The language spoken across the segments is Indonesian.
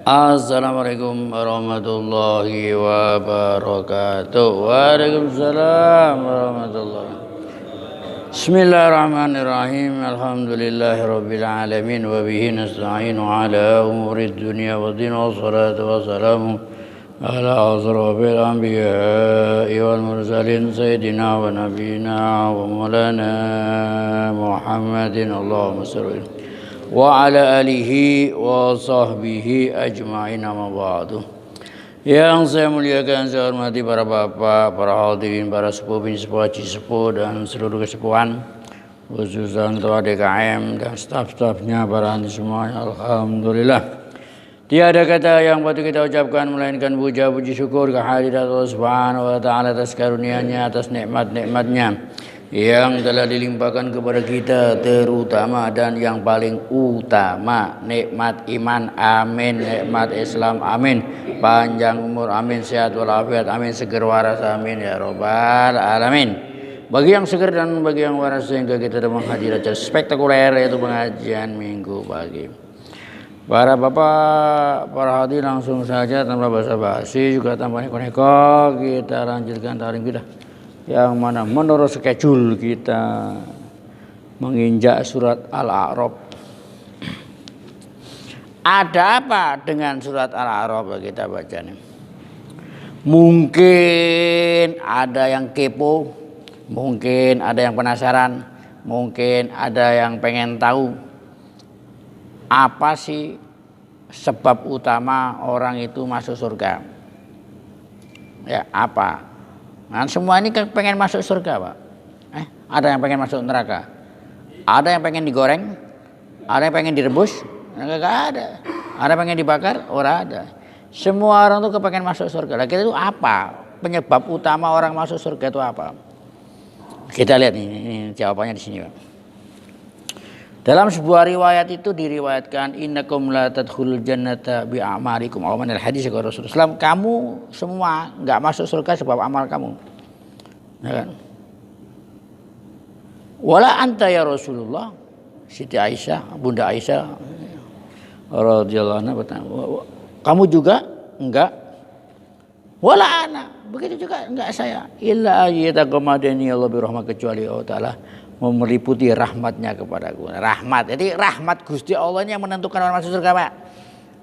Assalamualaikum warahmatullahi wabarakatuh. Waalaikumsalam warahmatullahi. Bismillahirrahmanirrahim. Alhamdulillahirabbil alamin wa bihi nasta'inu ala umurid dunya waddin wassalatu wassalamu ala asrofil anbiya'i wal mursalin sayyidina wa nabiyina wa maulana Muhammadin Allahumma shalli wa ala alihi wa sahbihi ajma'in, amma ba'du. Yang saya muliakan, saya hormati para bapak, para hadirin, para sepuh bin sepuh, haji sepuh dan seluruh kesepuhan, khususnya ketua DKM dan staf-stafnya, para hadirin semuanya. Alhamdulillah, tiada kata yang patut kita ucapkan melainkan puja-puji syukur kehadirat Allah Subhanahu wa taala atas karunia-Nya, atas nikmat-nikmatnya yang telah dilimpahkan kepada kita, terutama dan yang paling utama nikmat iman, amin, nikmat Islam, amin, panjang umur, amin, sehat walafiat, amin, seger waras, amin ya robbal alamin. Bagi yang seger dan bagi yang waras, sehingga kita dapat menghadiri acara spektakuler yaitu pengajian minggu pagi. Para bapak, para hadirin, langsung saja tanpa basa-basi juga tanpa neko-neko kita lanjutkan taklim kita, yang mana menurut schedule kita menginjak surat Al-A'raf. Ada apa dengan surat Al-A'raf kita baca nih? Mungkin ada yang kepo, mungkin ada yang penasaran, mungkin ada yang pengen tahu apa sih sebab utama orang itu masuk surga. Ya, apa? Nah, semua ini kan pengen masuk surga, Pak. Ada yang pengen masuk neraka, ada yang pengen digoreng, ada yang pengen direbus, enggak ada. Ada yang pengen dibakar, orang ada. Semua orang tuh kepengen masuk surga. Lah, kita itu apa? Penyebab utama orang masuk surga itu apa? Kita lihat ini jawabannya di sini, Pak. Dalam sebuah riwayat itu diriwayatkan, innakum la tadkhulul jannata bi a'malikum. Amanal hadis kata Rasulullah SAW, kamu semua enggak masuk surga sebab amal kamu. Ya kan? Wala anta ya Rasulullah. Siti Aisyah, Bunda Aisyah radhiyallahu anha bertanya, kamu juga enggak? Wala ana. Begitu juga enggak saya. Illa ayyataqamadani Allah bi rahmat, kecuali Allah Ta'ala meliputi rahmatnya kepadaku. Rahmat, jadi rahmat Gusti Allah ini yang menentukan orang masuk surga, Pak.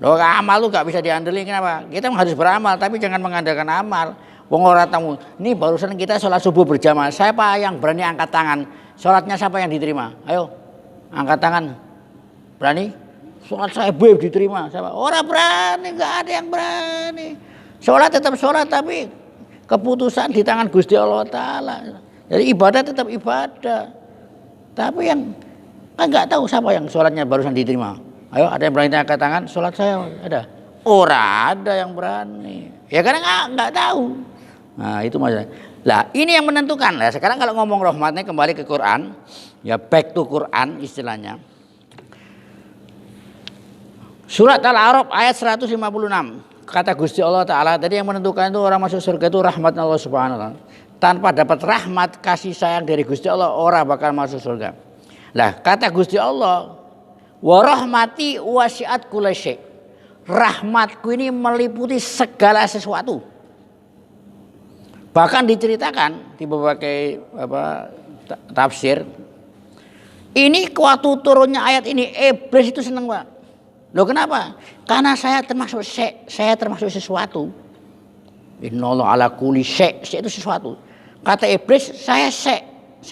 Loh, amal lu gak bisa diandelin, kenapa? Kita harus beramal, tapi jangan mengandalkan amal. Wong ora tamu. Ini barusan kita sholat subuh berjamaah. Siapa yang berani angkat tangan? Sholatnya siapa yang diterima? Ayo, angkat tangan. Berani? Sholat saya diterima. Siapa? Orang berani, gak ada yang berani. Sholat tetap sholat, tapi keputusan di tangan Gusti Allah Ta'ala. Jadi ibadah tetap ibadah. Tapi yang kan nggak tahu siapa yang sholatnya barusan diterima. Ayo, ada yang berani angkat tangan, sholat saya ada. Orang ada yang berani. Ya karena nggak tahu. Nah itu masalah. Lah ini yang menentukan. Lah sekarang kalau ngomong rahmatnya kembali ke Quran, ya back to Quran istilahnya. Surat Al-A'raf ayat 156. Kata Gusti Allah Ta'ala, tadi yang menentukan itu orang masuk surga itu rahmat Allah Subhanahu wa taala. Tanpa dapat rahmat kasih sayang dari Gusti Allah, orang bakal masuk surga. Lah kata Gusti Allah, wa rahmati wasi'at kulla syai'. Rahmatku ini meliputi segala sesuatu. Bahkan diceritakan di berbagai tafsir, ini waktu turunnya ayat ini iblis itu senang, Pak. Loh kenapa? Karena saya termasuk sesuatu. Innallaha ala kulli syai', itu sesuatu. Kata iblis, saya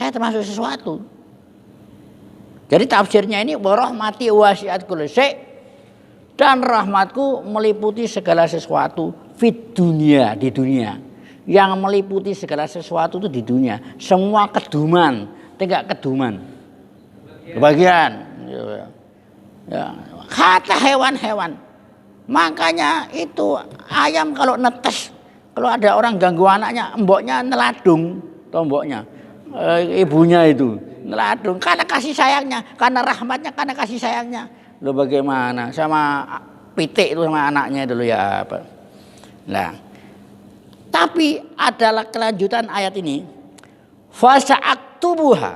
termasuk sesuatu. Jadi tafsirnya ini warahmati wasi'at kulli syai', dan rahmatku meliputi segala sesuatu fit dunia, di dunia. Yang meliputi segala sesuatu itu di dunia. Semua keduman, tidak keduman. Kebagian. Ya. Kata hewan-hewan. Makanya itu ayam kalau netes, kalau ada orang ganggu anaknya, mboknya neladung, tomboknya, ibunya itu neladung, karena kasih sayangnya, karena rahmatnya, karena kasih sayangnya. Lo bagaimana sama pitik itu sama anaknya dulu ya apa? Nah, tapi adalah kelanjutan ayat ini. Fasa'aktubuha,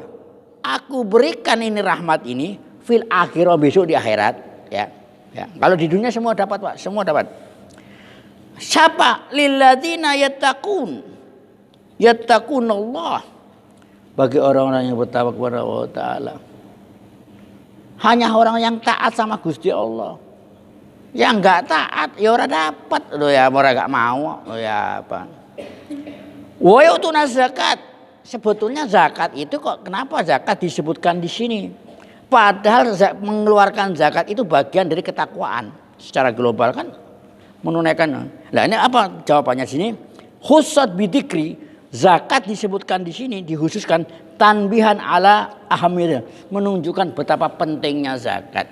aku berikan ini rahmat ini fil akhirah, besok di akhirat, ya. Ya, kalau di dunia semua dapat, Pak, semua dapat. Siapa? Lilladzina yattaqunallah. Bagi orang-orang yang bertakwa kepada Allah Ta'ala. Hanya orang yang taat sama Gusti Allah. Yang enggak taat ya ora dapat. Loh ya ora gak mau. Loh ya apa? Wa yu'tuna zakat. Sebetulnya zakat itu kok kenapa zakat disebutkan di sini? Padahal mengeluarkan zakat itu bagian dari ketakwaan. Secara global kan menunaikan. Nah ini apa jawabannya sini? Khussat bidikri, zakat disebutkan di sini dikhususkan tanbihan ala ahamiyah, menunjukkan betapa pentingnya zakat.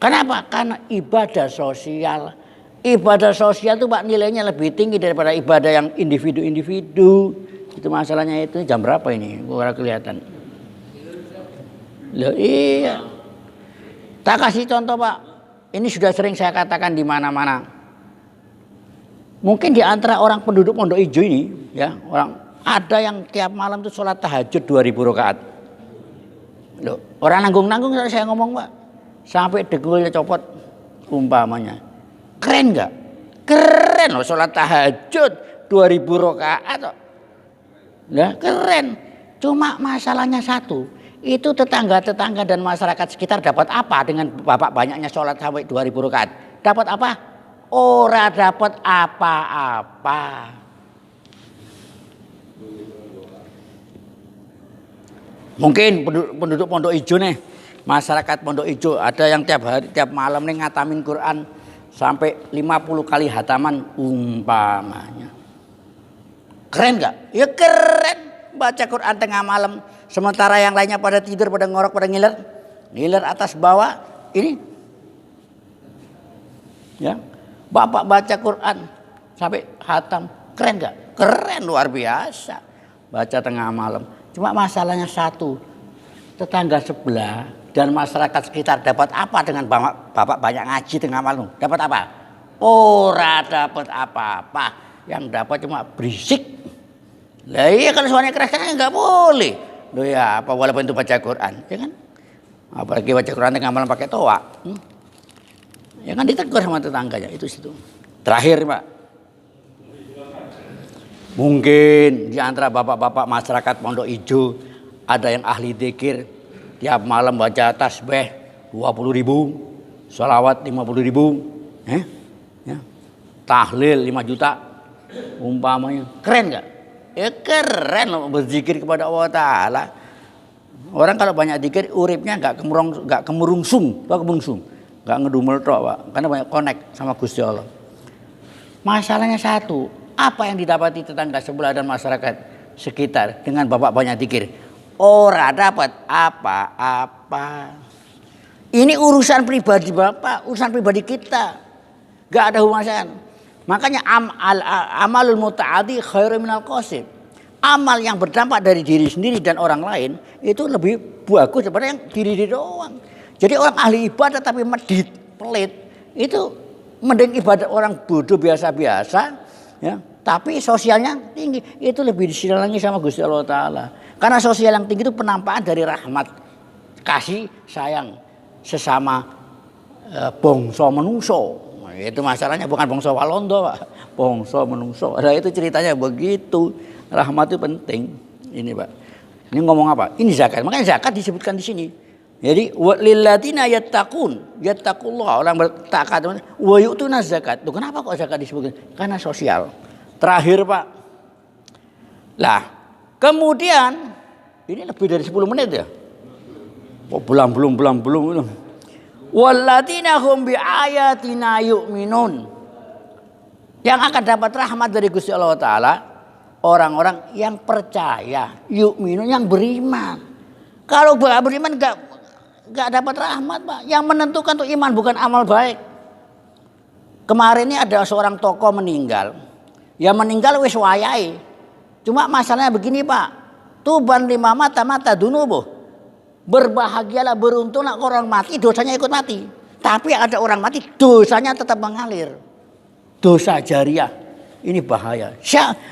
Kenapa? Karena ibadah sosial. Ibadah sosial itu Pak nilainya lebih tinggi daripada ibadah yang individu-individu. Itu masalahnya itu. Jam berapa ini? Gua kelihatan. Loh iya. Tak kasih contoh Pak. Ini sudah sering saya katakan di mana-mana. Mungkin di antara orang penduduk Pondok Ijo ini, ya, orang ada yang tiap malam itu sholat tahajud 2000 rakaat. Loh, orang nanggung-nanggung saya ngomong Pak. Sampai dengkulnya copot umpamanya. Keren nggak? Keren loh sholat tahajud 2000 rakaat. Nah, keren. Cuma masalahnya satu. Itu tetangga-tetangga dan masyarakat sekitar dapat apa dengan bapak banyaknya sholat sampai 2000 rakaat? Dapat apa? Ora dapat apa-apa. Mungkin penduduk Pondok Ijo nih, masyarakat Pondok Ijo ada yang tiap hari, tiap malam nih ngatamin Quran sampai 50 kali hataman umpamanya. Keren nggak? Ya keren. Baca Quran tengah malam, sementara yang lainnya pada tidur, pada ngorok, pada ngiler atas bawah. Ini, ya, bapak baca Quran sampai hatam, keren nggak? Keren, luar biasa. Baca tengah malam. Cuma masalahnya satu, tetangga sebelah dan masyarakat sekitar dapat apa dengan bapak banyak ngaji tengah malam? Dapat apa? Ora dapat apa-apa. Yang dapat cuma berisik. Lah iya kalau suaranya keras kan nggak boleh. Loh ya apa walaupun itu baca Quran, ya kan? Apalagi baca Quran tengah malam pakai toa. Ya kan ditegur sama tetangganya itu situ. Terakhir Pak. Mungkin di antara bapak-bapak masyarakat Pondok Ijo ada yang ahli dzikir, tiap malam baca tasbih 20.000, sholawat 50.000, ya. Tahlil 5 juta umpamanya. Keren nggak? Ya keren loh berzikir kepada Allah Ta'ala. Orang kalau banyak zikir uripnya nggak kemurungsung, nggak ngedumel tok Pak, karena banyak connect sama Gusti Allah. Masalahnya satu, apa yang didapati tetangga sebelah dan masyarakat sekitar dengan bapak banyak zikir? Ora dapat apa-apa. Ini urusan pribadi bapak, urusan pribadi kita, nggak ada hubungan. Makanya amalul muta'addi khairu minal qasib. Amal yang berdampak dari diri sendiri dan orang lain itu lebih bagus daripada yang diri doang. Jadi orang ahli ibadah tapi medit, pelit, itu mending ibadah orang bodoh biasa-biasa, ya, tapi sosialnya tinggi. Itu lebih disenangi sama Gusti Allah Ta'ala. Karena sosial yang tinggi itu penampakan dari rahmat, kasih, sayang sesama bangsa menungso. Itu masalahnya bukan bangsa Walanda Pak, bangsa menungso. Nah itu ceritanya begitu. Rahmat itu penting. Ini Pak. Ini ngomong apa? Ini zakat. Makanya zakat disebutkan di sini. Jadi lilladzina yattaqullah, orang bertakwa wa yu'tuna zakat. Tuh kenapa kok zakat disebutkan? Karena sosial. Terakhir Pak. Lah, kemudian ini lebih dari 10 menit ya. Oh, belum. Walladzina hum bi ayatina yu'minun. Yang akan dapat rahmat dari Gusti Allah Ta'ala orang-orang yang percaya, yu'minun, yang beriman. Kalau beriman enggak dapat rahmat, Pak. Yang menentukan tuh iman bukan amal baik. Kemarin ini ada seorang tokoh meninggal. Ya meninggal wis wayahe. Cuma masalahnya begini, Pak. Tuban lima mata dunubuh. Berbahagialah, beruntunglah orang mati, dosanya ikut mati. Tapi ada orang mati, dosanya tetap mengalir. Dosa jariah. Ini bahaya.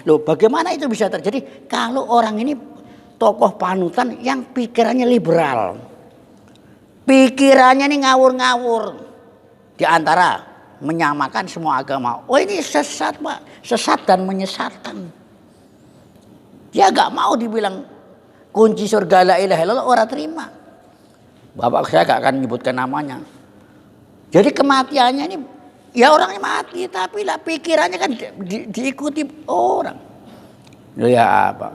Loh, bagaimana itu bisa terjadi? Kalau orang ini tokoh panutan yang pikirannya liberal. Pikirannya ini ngawur-ngawur. Di antara menyamakan semua agama. Oh ini sesat Pak, sesat dan menyesatkan. Dia gak mau dibilang kunci surga la ilaha illallah, orang terima. Bapak saya gak akan menyebutkan namanya. Jadi kematiannya ini, ya orangnya mati, tapi lah pikirannya kan diikuti orang. Ya apa?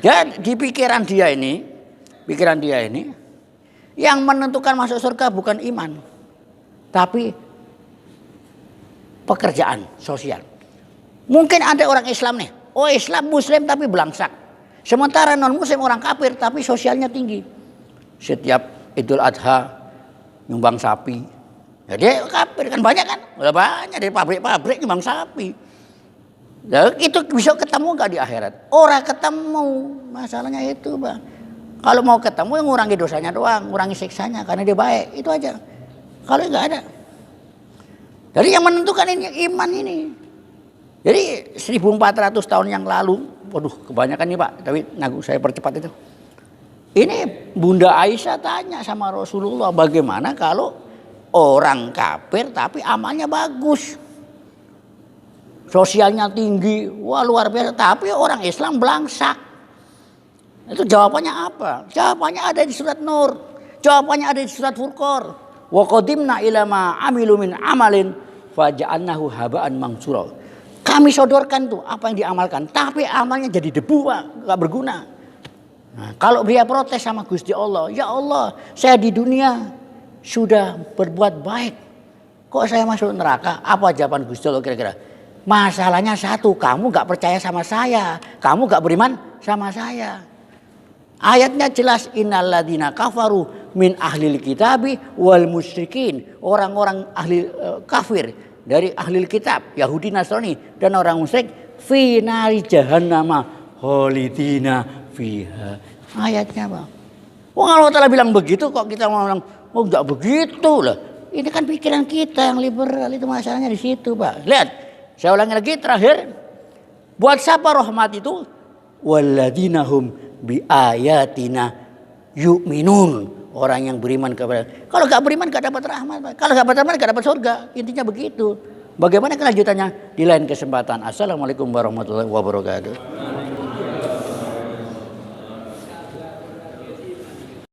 Ya di pikiran dia ini, yang menentukan masuk surga bukan iman, tapi pekerjaan sosial. Mungkin ada orang Islam nih, oh Islam Muslim tapi belangsak. Sementara non Muslim orang kafir tapi sosialnya tinggi. Setiap Idul Adha nyumbang sapi. Ya dia kafir kan banyak kan? Udah banyak dari pabrik-pabrik nyumbang sapi. Ya, itu bisa ketemu nggak di akhirat? Orang ketemu, masalahnya itu Bang. Kalau mau ketemu ngurangi dosanya doang, ngurangi siksanya karena dia baik, itu aja. Kalau nggak ada. Jadi yang menentukan ini iman ini. Jadi 1400 tahun yang lalu, waduh kebanyakan nih Pak, tapi saya percepat itu. Ini Bunda Aisyah tanya sama Rasulullah, bagaimana kalau orang kafir tapi amalnya bagus. Sosialnya tinggi, wah luar biasa, tapi orang Islam belangsak. Itu jawabannya apa? Jawabannya ada di surat Nur. Jawabannya ada di surat Furqan. Wa qadimna ila ma amilu min amalin faja'alnahu haba'an mansura. Kami sodorkan tuh apa yang diamalkan, tapi amalnya jadi debu, Pak, enggak berguna. Nah, kalau dia protes sama Gusti Allah, ya Allah, saya di dunia sudah berbuat baik, kok saya masuk neraka? Apa jawaban Gusti Allah kira-kira? Masalahnya satu, kamu enggak percaya sama saya, kamu enggak beriman sama saya. Ayatnya jelas, innalladzina kafaru min ahlil kitabi wal musyrikin, orang-orang ahli kafir dari ahli kitab, Yahudi, Nasrani dan orang musyrik, fi nari jahannama khalidina fiha. Ayatnya Bang. Wah, kalau Allah bilang begitu kok kita mau bilang, oh enggak begitu lah. Ini kan pikiran kita yang liberal, itu masalahnya di situ, Pak. Lihat, saya ulangi lagi terakhir. Buat siapa rahmat itu? Walladzina hum bi ayatina yu'minun. Orang yang beriman kepada, kalau gak beriman gak dapat rahmat, Pak. Kalau gak beriman gak dapat surga. Intinya begitu. Bagaimana kelanjutannya di lain kesempatan. Assalamualaikum warahmatullahi wabarakatuh.